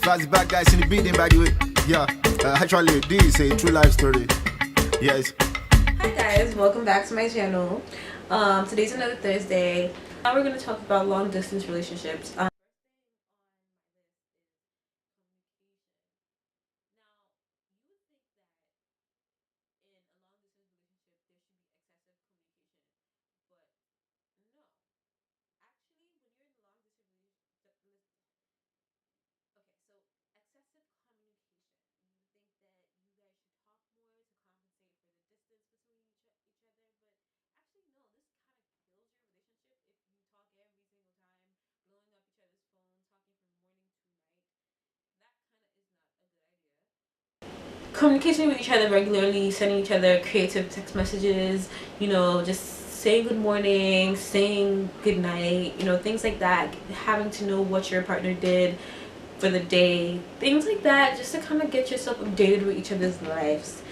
Fast bad guys in the building, by the way. Yeah, actually, this is a true life story. Yes. Hi guys, welcome back to my channel. Today's another Thursday. Now we're going to talk about long distance relationships. Communicating with each other regularly, sending each other creative text messages, just saying good morning, saying good night, things like that. Having to know what your partner did for the day, things like that, just to kind of get yourself updated with each other's lives.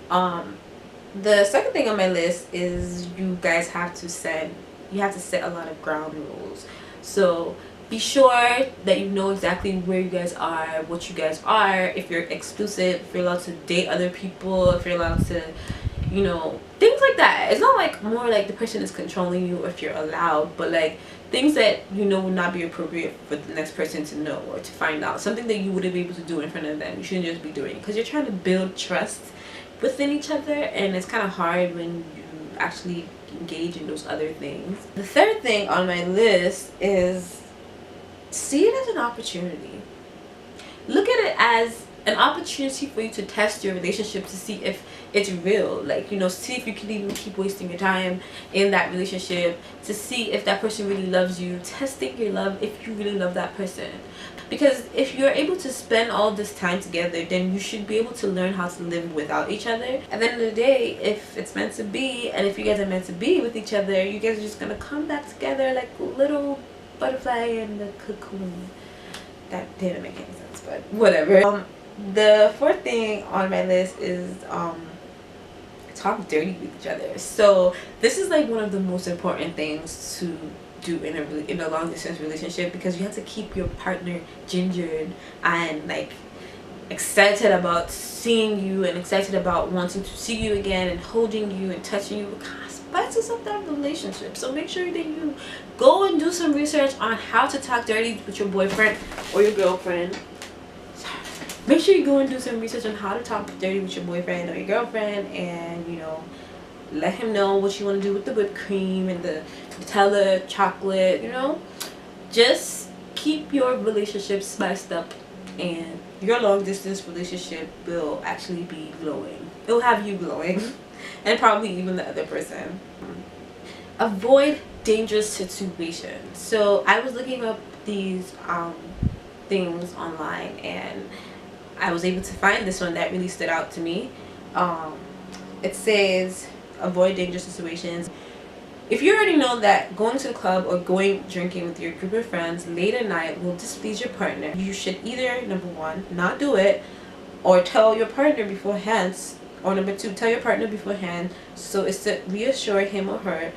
The second thing on my list is you have to set a lot of ground rules. So be sure that you know exactly where you guys are, what you guys are, if you're exclusive, if you're allowed to date other people, if you're allowed to, things like that. It's not like more like the person is controlling you if you're allowed, but like things that would not be appropriate for the next person to know or to find out. Something that you wouldn't be able to do in front of them. You shouldn't just be doing it because you're trying to build trust within each other, and it's kind of hard when you actually engage in those other things. The third thing on my list is see it as an opportunity. Look at it as an opportunity for you to test your relationship to see if it's real. Like, see if you can even keep wasting your time in that relationship, to see if that person really loves you, testing your love if you really love that person. Because if you're able to spend all this time together, then you should be able to learn how to live without each other. At the end of the day, if it's meant to be, and if you guys are meant to be with each other, you guys are just gonna come back together like little butterfly in the cocoon. That didn't make any sense, but whatever. The fourth thing on my list is talk dirty with each other. So this is like one of the most important things to do in a long distance relationship, because you have to keep your partner gingered and like excited about seeing you and excited about wanting to see you again and holding you and touching you. Spices up that relationship. So make sure that you go and do some research on how to talk dirty with your boyfriend or your girlfriend. Make sure you go and do some research on how to talk dirty with your boyfriend or your girlfriend, and let him know what you want to do with the whipped cream and the Nutella chocolate. Just keep your relationship spiced up, and your long distance relationship will actually be glowing. It'll have you glowing. And probably even the other person. Avoid dangerous situations. So I was looking up these things online, and I was able to find this one that really stood out to me. It says avoid dangerous situations. If you already know that going to the club or going drinking with your group of friends late at night will displease your partner, you should either, number one, not do it, or tell your partner beforehand. Or number two, tell your partner beforehand so as to reassure him or her.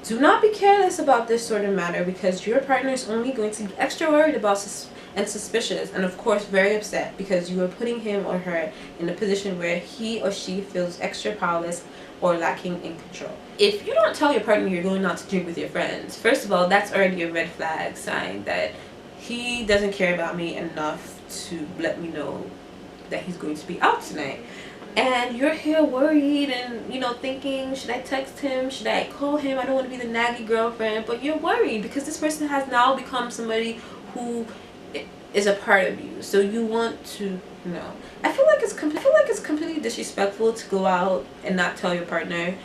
Do not be careless about this sort of matter, because your partner is only going to be extra worried about and suspicious, and of course very upset, because you are putting him or her in a position where he or she feels extra powerless or lacking in control. If you don't tell your partner you're going out to drink with your friends, first of all, that's already a red flag sign that he doesn't care about me enough to let me know that he's going to be out tonight. And you're here worried and thinking, should I text him, should I call him, I don't want to be the naggy girlfriend. But you're worried because this person has now become somebody who is a part of you. So you want to know. I feel like it's completely disrespectful to go out and not tell your partner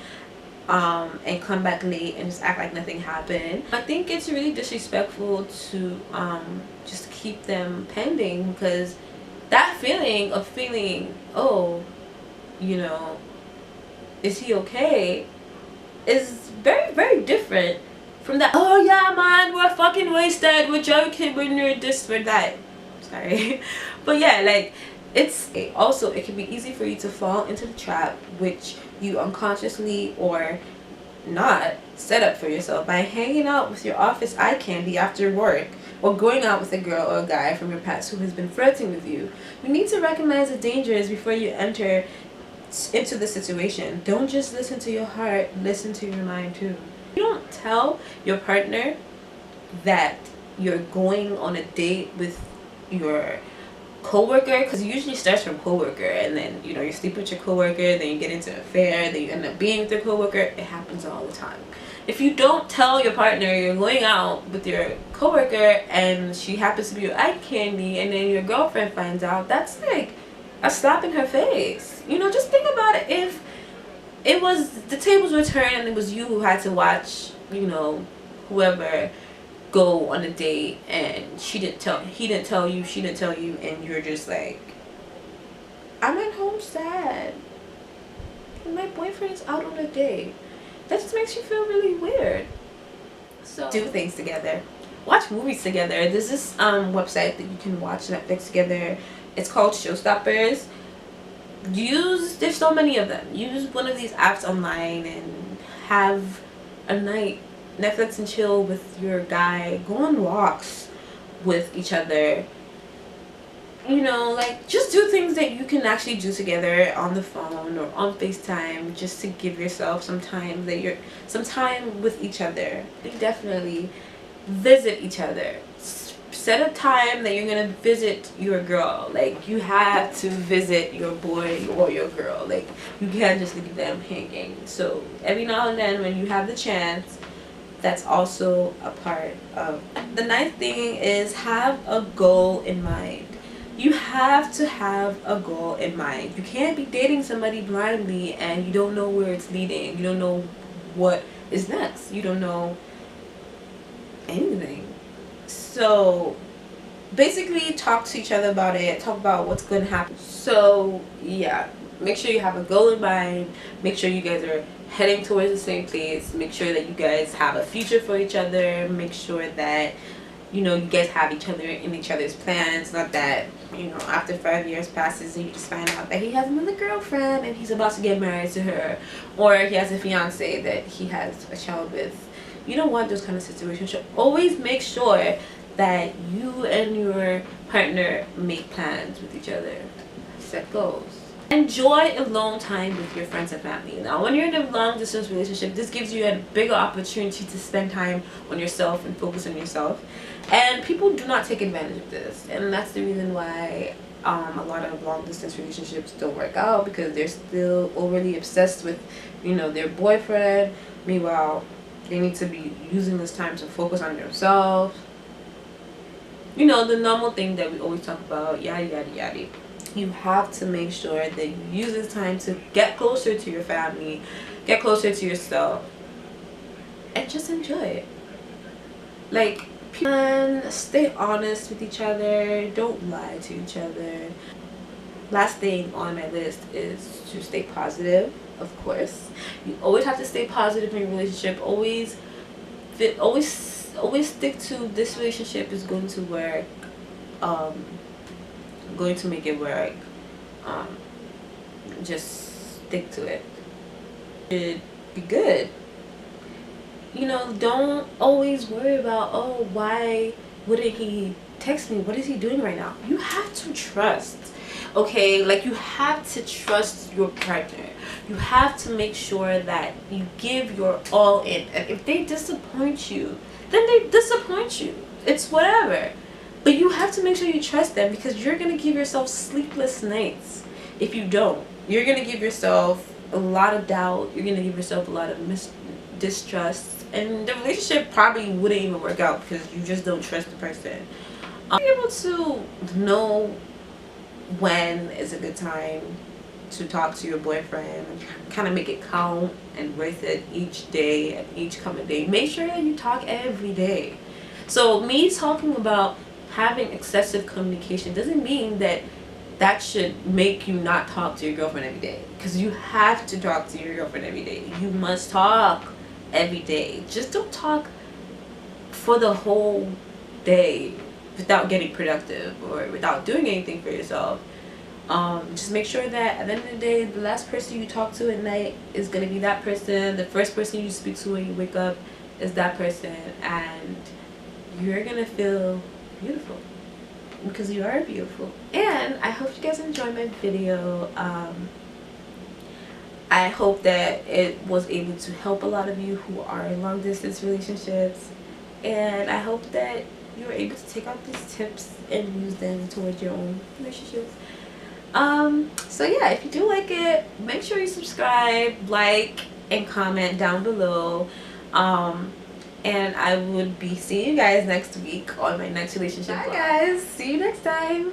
and come back late and just act like nothing happened. I think it's really disrespectful to just keep them pending, because that feeling of oh, is he okay, is very, very different from that, oh yeah man, we're fucking wasted, we're joking when you're this, we're that. Sorry. But yeah, like, it can be easy for you to fall into the trap which you unconsciously or not set up for yourself by hanging out with your office eye candy after work or going out with a girl or a guy from your past who has been flirting with you, you need to recognize the dangers before you enter into the situation. Don't just listen to your heart, listen to your mind too. You don't tell your partner that you're going on a date with your coworker, because it usually starts from coworker, and then you sleep with your coworker, then you get into an affair, then you end up being with your coworker. It happens all the time. If you don't tell your partner you're going out with your coworker and she happens to be your eye candy, and then your girlfriend finds out, that's like a slap in her face. Just think about it. If it was the tables were turned and it was you who had to watch whoever go on a date, and he didn't tell you, she didn't tell you, and you're just like, I'm at home sad and my boyfriend's out on a date, that just makes you feel really weird. So do things together, watch movies together. There's this website that you can watch Netflix together. It's called Showstoppers. There's so many of them. Use one of these apps online and have a night Netflix and chill with your guy. Go on walks with each other. Just do things that you can actually do together on the phone or on FaceTime, just to give yourself some time with each other. Definitely visit each other. Set a time that you're gonna visit your girl. You have to visit your boy or your girl. You can't just leave them hanging. So every now and then, when you have the chance, that's also a part of. The ninth thing is, have a goal in mind. You have to have a goal in mind. You can't be dating somebody blindly and you don't know where it's leading. You don't know what is next. You don't know anything. So basically, talk to each other about it. Talk about what's going to happen. So yeah, make sure you have a goal in mind. Make sure you guys are heading towards the same place. Make sure that you guys have a future for each other. Make sure that you guys have each other in each other's plans. Not that after 5 years passes and you just find out that he has another girlfriend and he's about to get married to her, or he has a fiance that he has a child with. You don't want those kind of situations. So always make sure that you and your partner make plans with each other. Set goals. Enjoy alone time with your friends and family. Now, when you're in a long distance relationship, this gives you a bigger opportunity to spend time on yourself and focus on yourself. And people do not take advantage of this. And that's the reason why a lot of long distance relationships don't work out, because they're still overly obsessed with, their boyfriend. Meanwhile, they need to be using this time to focus on themselves. The normal thing that we always talk about, yada yada yada. You have to make sure that you use this time to get closer to your family, get closer to yourself, and just enjoy it. Stay honest with each other. Don't lie to each other. Last thing on my list is to stay positive. Of course, you always have to stay positive in your relationship. Always stick to, this relationship is going to work. Going to make it work. Just stick to it. It be good. Don't always worry about, oh, why wouldn't he text me? What is he doing right now? You have to trust. Okay, you have to trust your partner. You have to make sure that you give your all in. And if they disappoint you, then they disappoint you. It's whatever. But you have to make sure you trust them, because you're going to give yourself sleepless nights if you don't. You're going to give yourself a lot of doubt. You're going to give yourself a lot of distrust. And the relationship probably wouldn't even work out, because you just don't trust the person. Be able to know when is a good time to talk to your boyfriend, kind of make it count and worth it each day and each coming day. Make sure that you talk every day. So me talking about having excessive communication doesn't mean that should make you not talk to your girlfriend every day, because you have to talk to your girlfriend every day. You must talk every day. Just don't talk for the whole day without getting productive or without doing anything for yourself. Just make sure that at the end of the day, the last person you talk to at night is going to be that person. The first person you speak to when you wake up is that person. And you're gonna feel beautiful, because you are beautiful. And I hope you guys enjoyed my video. I hope that it was able to help a lot of you who are in long distance relationships, and I hope that you were able to take out these tips and use them towards your own relationships. So yeah, if you do like it, make sure you subscribe, like, and comment down below. And I would be seeing you guys next week on my next relationship vlog. Bye guys, see you next time.